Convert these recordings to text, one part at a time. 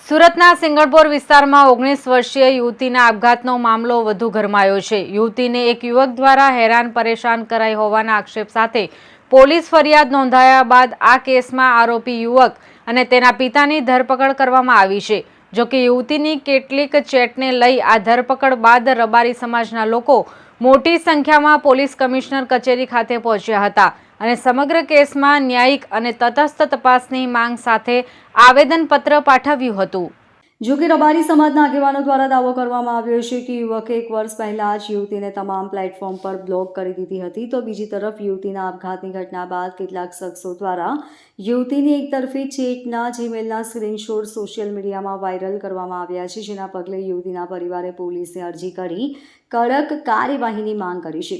સુરતના સિંગણપોર વિસ્તારમાં 19 વર્ષીય યુવતીના આપઘાતનો મામલો વધુ ગરમાયો છે। યુવતીને એક યુવક દ્વારા હેરાન પરેશાન કરાઈ હોવાના આક્ષેપ સાથે પોલીસ ફરિયાદ નોંધાયા બાદ આ કેસમાં આરોપી યુવક અને તેના પિતાની ધરપકડ કરવામાં આવી છે। જો કે યુવતીની કેટલીક ચેટને લઈ આ ધરપકડ બાદ રબારી સમાજના લોકો મોટી સંખ્યામાં પોલીસ કમિશનર કચેરી ખાતે પહોંચ્યા હતા અને સમગ્ર કેસમાં ન્યાયિક અને તટસ્થ તપાસની માંગ સાથે આવેદનપત્ર પાઠવ્યું હતું। જો કે રબારી સમાજના આગેવાનો દ્વારા દાવો કરવામાં આવ્યો છે કે યુવકે 1 વર્ષ પહેલા જ યુવતીને તમામ પ્લેટફોર્મ પર બ્લોક કરી દીધી હતી, તો બીજી તરફ યુવતીના આપઘાતની ઘટના બાદ કેટલાક શખ્સો દ્વારા યુવતીની એકતરફી ચેટના જીમેલના સ્ક્રીનશોટ સોશિયલ મીડિયામાં વાયરલ કરવામાં આવ્યા છે, જેના પગલે યુવતીના પરિવારે પોલીસને અરજી કરી કડક કાર્યવાહીની માંગ કરી છે।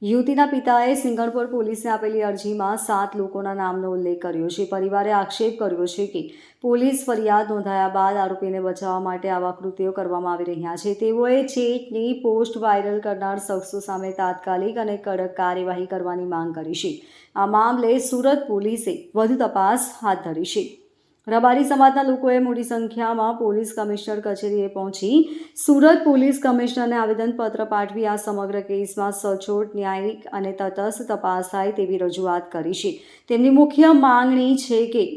યુવતીના પિતાએ સિંગણપોર પોલીસને આપેલી અરજીમાં 7 લોકોના નામનો ઉલ્લેખ કર્યો છે। પરિવારે આક્ષેપ કર્યો છે કે પોલીસ ફરિયાદ નોંધાયા બાદ આરોપીને બચાવવા માટે આવા કૃત્યો કરવામાં આવી રહ્યા છે। તેઓએ ચેટની પોસ્ટ વાયરલ કરનાર શખ્સો સામે તાત્કાલિક અને કડક કાર્યવાહી કરવાની માંગ કરી છે। આ મામલે સુરત પોલીસે વધુ તપાસ હાથ ધરી છે। રબારી સમાજના લોકોએ મોટી સંખ્યામાં પોલીસ કમિશનર કચેરીએ પહોંચી સુરત પોલીસ કમિશનરને આવેદનપત્ર પાઠવી આ સમગ્ર કેસમાં સચોટ ન્યાયિક અને તટસ્થ તપાસ થાય તેવી રજૂઆત કરી છે। તેમની મુખ્ય માંગણી છે કે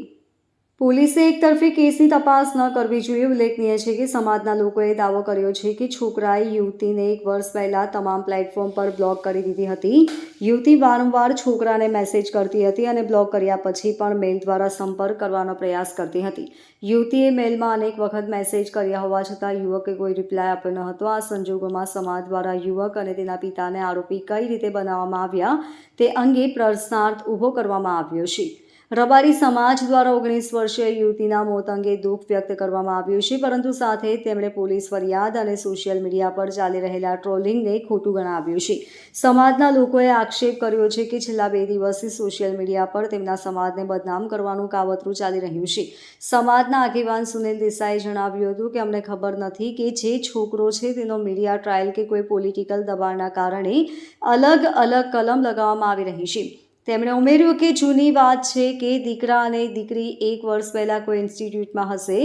પોલીસે એકતરફી કેસની તપાસ ન કરવી જોઈએ। ઉલ્લેખનીય છે કે સમાજના લોકોએ દાવો કર્યો છે કે છોકરાએ યુવતીને 1 વર્ષ પહેલા તમામ પ્લેટફોર્મ પર બ્લોક કરી દીધી હતી। યુવતી વારંવાર છોકરાને મેસેજ કરતી હતી અને બ્લોક કર્યા પછી પણ મેલ દ્વારા સંપર્ક કરવાનો પ્રયાસ કરતી હતી। યુવતીએ મેલમાં અનેક વખત મેસેજ કર્યા હોવા છતાં યુવકે કોઈ રિપ્લાય આપ્યો ન હતો। આ સંજોગોમાં સમાજ દ્વારા યુવક અને તેના પિતાને આરોપી કઈ રીતે બનાવવામાં આવ્યા તે અંગે પ્રશ્નાર્થ ઊભો કરવામાં આવ્યો છે। રબારી સમાજ દ્વારા 19 વર્ષીય યુવતીના મોત અંગે દુઃખ વ્યક્ત કરવામાં આવ્યું છે, પરંતુ સાથે તેમણે પોલીસ ફરિયાદ અને સોશિયલ મીડિયા પર ચાલી રહેલા ટ્રોલિંગને ખોટું ગણાવ્યું છે। સમાજના લોકોએ આક્ષેપ કર્યો છે કે છેલ્લા 2 દિવસથી સોશિયલ મીડિયા પર તેમના સમાજને બદનામ કરવાનું કાવતરું ચાલી રહ્યું છે। સમાજના આગેવાન સુનિલ દેસાઈએ જણાવ્યું હતું કે અમને ખબર નથી કે જે છોકરો છે તેનો મીડિયા ટ્રાયલ કે કોઈ પોલિટિકલ દબાણના કારણે અલગ અલગ કલમ લગાવવામાં આવી રહી છે। તેમણે ઉમેર્યું કે જૂની વાત છે કે દીકરા અને દીકરી 1 વર્ષ પહેલાં કોઈ ઇન્સ્ટિટ્યૂટમાં હશે,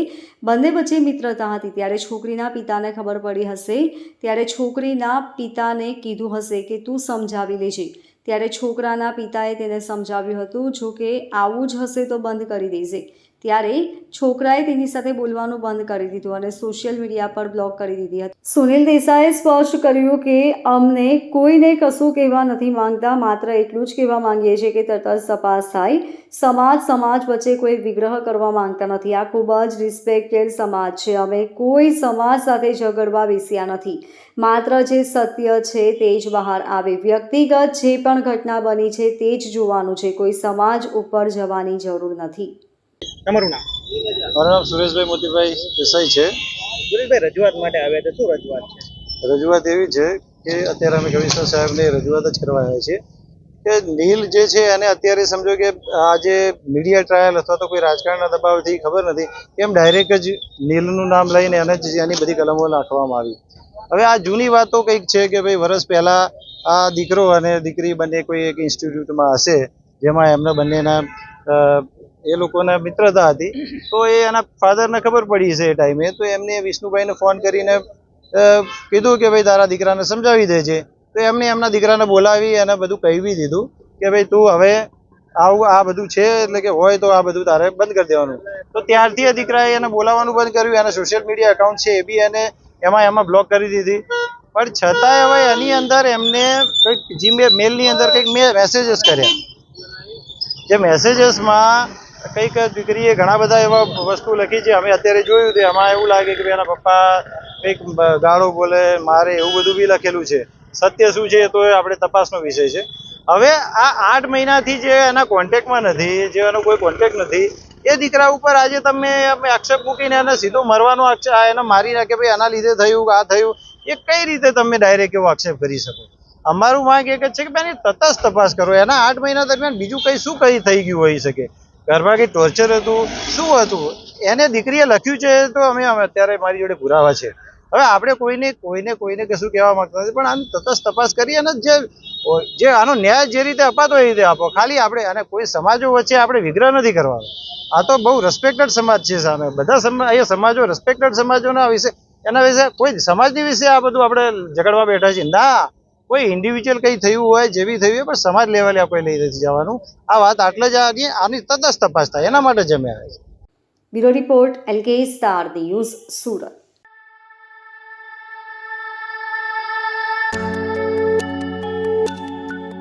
બંને વચ્ચે મિત્રતા હતી, ત્યારે છોકરીના પિતાને ખબર પડી હશે, ત્યારે છોકરીના પિતાને કીધું હશે કે તું સમજાવી લેજે, ત્યારે છોકરાના પિતાએ તેને સમજાવ્યું હતું, જો કે આવું જ હશે તો બંધ કરી દેજે, ત્યારે છોકરાએ તેની સાથે બોલવાનું બંધ કરી દીધું અને સોશિયલ મીડિયા પર બ્લોક કરી દીધી હતી। સુનિલ દેસાઈએ સ્પષ્ટ કર્યું કે અમને કોઈને કશું કહેવા નથી માંગતા, માત્ર એટલું જ કહેવા માંગીએ છીએ કે તટસ્થ તપાસ થાય। સમાજ વચ્ચે કોઈ વિગ્રહ કરવા માંગતા નથી। આ ખૂબ જ રિસ્પેક્ટેડ સમાજ છે। અમે કોઈ સમાજ સાથે ઝઘડવા બેસ્યા નથી। માત્ર જે સત્ય છે તે જ બહાર આવે। વ્યક્તિગત જે પણ ઘટના બની છે તે જ જોવાનું છે, કોઈ સમાજ ઉપર જવાની જરૂર નથી। તમારું નામ? મારું નામ સુરેશભાઈ મોતીભાઈ દેસાઈ છે। સુરેશભાઈ, રજૂઆત માટે આવ્યા તો શું રજૂઆત છે? રજૂઆત એવી છે કે અત્યારે અમે કમિશનર સાહેબને રજૂઆત જ કરવા આવ્યા છીએ કે નીલ જે છે એને અત્યારે સમજો કે આ જે મીડિયા ટ્રાયલ અથવા તો કોઈ રાજકારણના દબાવથી ખબર નથી કેમ ડાયરેક્ટ જ નીલનું નામ લઈને એને જ એની બધી કલમો નાખવામાં આવી। હવે આ જૂની વાતો કંઈક છે કે ભાઈ વર્ષ પહેલા આ દીકરો અને દીકરી બંને કોઈ એક ઇન્સ્ટિટ્યૂટમાં હશે જેમાં એમના બંનેના એ લોકોના મિત્રતા હતી, તો એ એના ફાધરને ખબર પડી છે એ ટાઈમે, તો એમને વિષ્ણુભાઈને ફોન કરીને કીધું કે ભાઈ તારા દીકરાને સમજાવી દેજે, તો એમને એમના દીકરાને બોલાવી અને બધું કહી બી દીધું કે ભાઈ તું હવે આવું આ બધું છે એટલે કે હોય તો આ બધું તારે બંધ કરી દેવાનું। તો ત્યારથી એ દીકરાએ એને બોલાવવાનું બંધ કર્યું, એના સોશિયલ મીડિયા એકાઉન્ટ છે એ બી એને એમાં બ્લોક કરી દીધી, પણ છતાંય હવે એની અંદર એમને કંઈક જીમેલની અંદર કંઈક મેસેજીસ કર્યા, જે મેસેજીસમાં કંઈક દીકરીએ ઘણા બધા એવા વસ્તુ લખી છે, અમે અત્યારે જોયું તો એમાં એવું લાગે કે એના પપ્પા કંઈક ગાળો બોલે મારે એવું બધું બી લખેલું છે। સત્ય શું છે તો એ આપણે તપાસનો વિષય છે। હવે આ 8 મહિનાથી જે એના કોન્ટેક્ટમાં નથી, જે એનો કોઈ કોન્ટેક્ટ નથી, એ દીકરા ઉપર આજે તમે આક્ષેપ મૂકીને એને સીધો મરવાનો એને મારી નાખે ભાઈ આના લીધે થયું આ થયું, એ કઈ રીતે તમે ડાયરેક્ટ એવો આક્ષેપ કરી શકો? અમારું માંગ એક જ છે કે એની તટસ્થ તપાસ કરો। એના 8 મહિના દરમિયાન બીજું શું થઈ ગયું હોઈ શકે? ઘરમાં કંઈ ટોર્ચર હતું, શું હતું, એને દીકરીએ લખ્યું છે તો અમે અત્યારે મારી જોડે પુરાવા છે। હવે આપણે કોઈને કશું કહેવા માંગતા નથી, પણ આની તટસ્થ તપાસ કરી અને જે જે આનો ન્યાય જે રીતે અપાતો એ રીતે આપો. ખાલી આપણે અને કોઈ સમાજો વચ્ચે આપણે વિગ્રહ નથી કરવાનો. આ તો બહુ રિસ્પેક્ટેડ સમાજ છે સામે બધા અહીંયા સમાજો રિસ્પેક્ટેડ સમાજોના વિશે એના વિશે કોઈ સમાજની વિશે આ બધું આપણે ઝઘડવા બેઠા છીએ ના. કોઈ ઇન્ડિવિજ્યુઅલ કંઈ થયું હોય જેવી થયું હોય પણ સમાજ લેવલે આપણે લઈ નથી જવાનું. આ વાત આટલે જ આની તટસ્થ તપાસ થાય એના માટે જ અમે આવ્યા છીએ. Bureau report LK star news Surat.